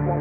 Everything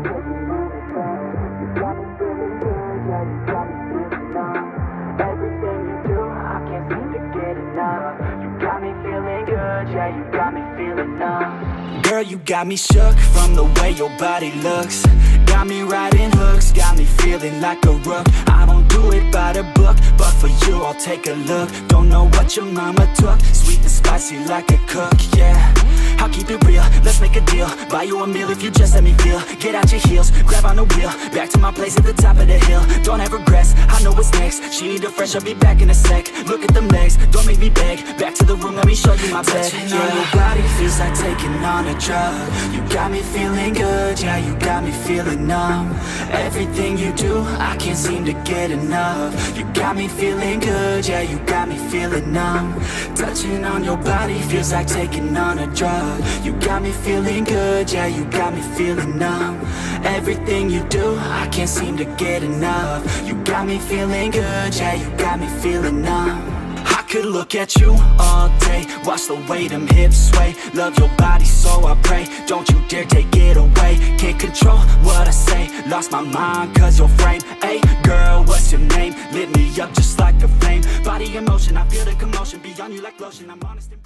you do, I can't seem to get enough. You got me feeling good, yeah, you got me feeling numb. Girl, you got me shook from the way your body looks. Got me riding hooks, got me feeling like a rook. I don't do it by the book, but for you I'll take a look. Don't know what your mama took, sweet and spicy like a cook, yeah. I'll keep it real, let's make a deal. Buy you a meal if you just let me feel. Get out your heels, grab on the wheel. Back to my place at the top of the hill. Don't have regrets, I know what's next. She need a fresh, I'll be back in a sec. Look at them legs, don't make me beg. Back to the room, let me show you my bed. Touching on your body feels like taking on a drug. You got me feeling good, yeah, you got me feeling numb. Everything you do, I can't seem to get enough. You got me feeling good, yeah, you got me feeling numb. Touching on your body feels like taking on a drug. You got me feeling good, yeah, you got me feeling numb. Everything you do, I can't seem to get enough. You got me feeling good, yeah, you got me feeling numb. I could look at you all day, watch the way them hips sway. Love your body so I pray, don't you dare take it away. Can't control what I say, lost my mind cause your frame. Hey girl, what's your name? Lit me up just like a flame. Body in motion, I feel the commotion, beyond you like lotion, I'm honest and